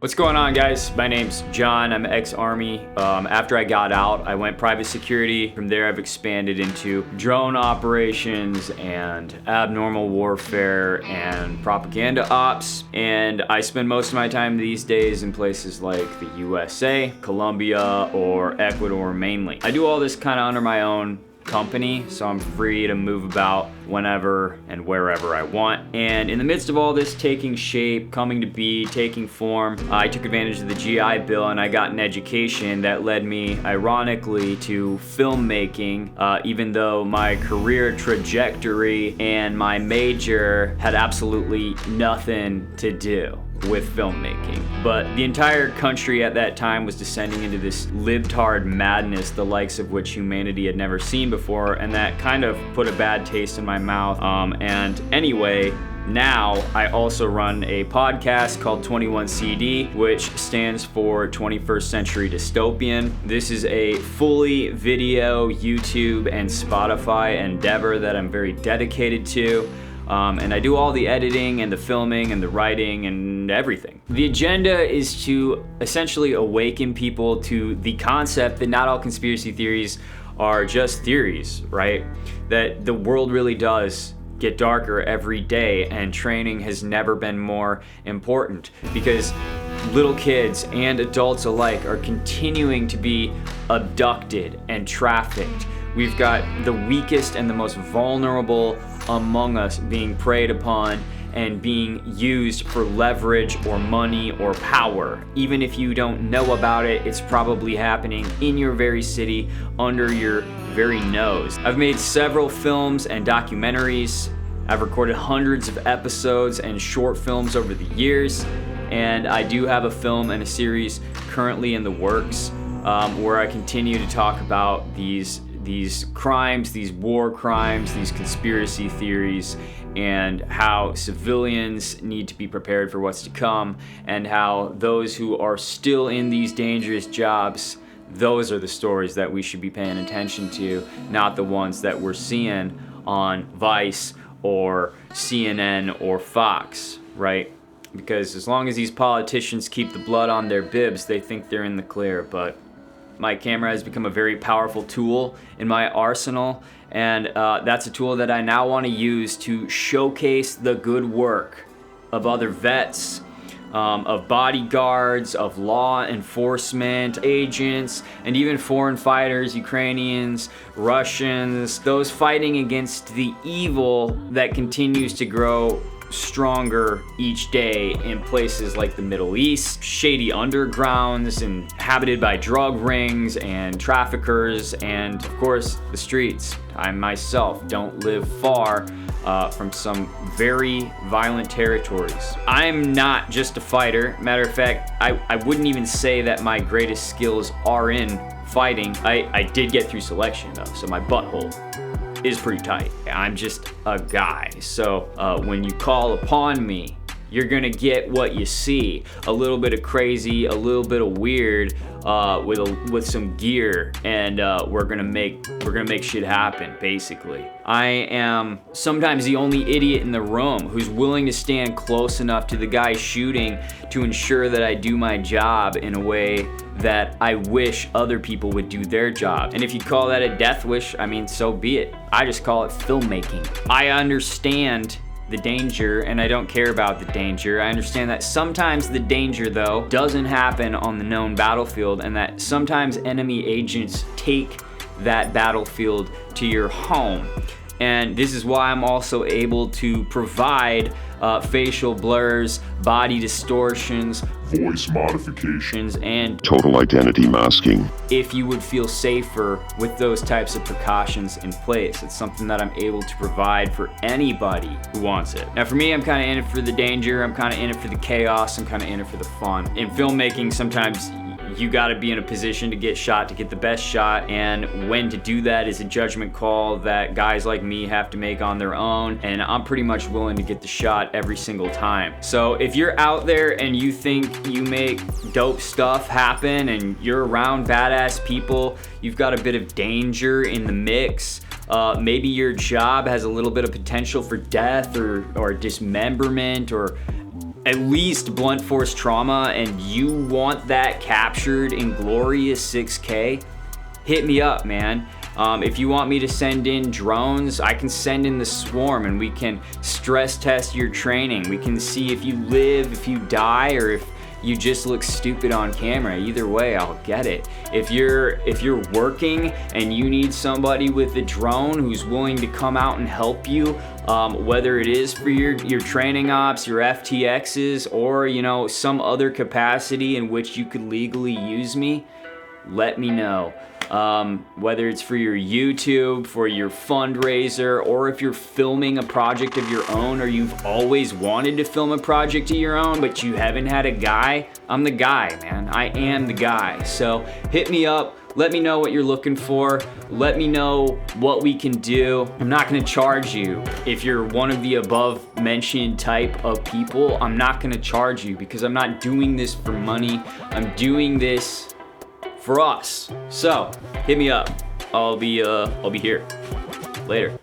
What's going on, guys? My name's John. I'm ex-Army. After I got out, I went private security. From there, I've expanded into drone operations and abnormal warfare and propaganda ops. And I spend most of my time these days in places like the USA, Colombia, or Ecuador mainly. I do all this kind of under my own company, so I'm free to move about whenever and wherever I want. And in the midst of all this taking shape, coming to be, taking form, I took advantage of the GI Bill and I got an education that led me, ironically, to filmmaking, even though my career trajectory and my major had absolutely nothing to do with filmmaking. But the entire country at that time was descending into this libtard madness, the likes of which humanity had never seen before, and that kind of put a bad taste in my mouth. And anyway, now I also run a podcast called 21CD, which stands for 21st Century Dystopian. This is a fully video, YouTube, and Spotify endeavor that I'm very dedicated to. And I do all the editing and the filming and the writing and everything. The agenda is to essentially awaken people to the concept that not all conspiracy theories are just theories, right? That the world really does get darker every day, and training has never been more important, because little kids and adults alike are continuing to be abducted and trafficked. We've got the weakest and the most vulnerable among us being preyed upon and being used for leverage or money or power. Even if you don't know about it, it's probably happening in your very city, under your very nose. I've made several films and documentaries. I've recorded hundreds of episodes and short films over the years, and I do have a film and a series currently in the works where I continue to talk about these crimes, these war crimes, these conspiracy theories, and how civilians need to be prepared for what's to come, and how those who are still in these dangerous jobs, those are the stories that we should be paying attention to, not the ones that we're seeing on Vice or CNN or Fox, right? Because as long as these politicians keep the blood on their bibs, they think they're in the clear. But my camera has become a very powerful tool in my arsenal, and that's a tool that I now want to use to showcase the good work of other vets, of bodyguards, of law enforcement agents, and even foreign fighters, Ukrainians, Russians, those fighting against the evil that continues to grow stronger each day in places like the Middle East, shady undergrounds inhabited by drug rings and traffickers, and of course the streets. I myself don't live far from some very violent territories. I'm not just a fighter. Matter of fact, I wouldn't even say that my greatest skills are in fighting. I did get through selection though, so my butthole is pretty tight. I'm just a guy. So when you call upon me you're gonna get what you see. A little bit of crazy, a little bit of weird, with some gear, and we're gonna make shit happen, basically. I am sometimes the only idiot in the room who's willing to stand close enough to the guy shooting to ensure that I do my job in a way that I wish other people would do their job. And if you call that a death wish, I mean, so be it. I just call it filmmaking. I understand the danger, and I don't care about the danger. I understand that sometimes the danger, though, doesn't happen on the known battlefield, and that sometimes enemy agents take that battlefield to your home. And this is why I'm also able to provide facial blurs, body distortions, voice modifications, and total identity masking. If you would feel safer with those types of precautions in place. It's something that I'm able to provide for anybody who wants it. Now for me, I'm kind of in it for the danger, I'm kind of in it for the chaos, I'm kind of in it for the fun. In filmmaking, sometimes you gotta be in a position to get shot, to get the best shot, and when to do that is a judgment call that guys like me have to make on their own, and I'm pretty much willing to get the shot every single time. So if you're out there and you think you make dope stuff happen and you're around badass people, you've got a bit of danger in the mix, maybe your job has a little bit of potential for death or dismemberment or at least blunt force trauma, and you want that captured in glorious 6K, hit me up, man. If you want me to send in drones, I can send in the swarm and we can stress test your training. We can see if you live, if you die, or if you just look stupid on camera. Either way, I'll get it. If you're working and you need somebody with a drone who's willing to come out and help you, whether it is for your training ops, your FTXs, or some other capacity in which you could legally use me, let me know. Whether it's for your YouTube, for your fundraiser, or if you're filming a project of your own, or you've always wanted to film a project of your own, but you haven't had a guy, I'm the guy, man. I am the guy. So hit me up. Let me know what you're looking for. Let me know what we can do. I'm not gonna charge you. If you're one of the above mentioned type of people, I'm not gonna charge you because I'm not doing this for money. I'm doing this for us. So hit me up. I'll be here. Later.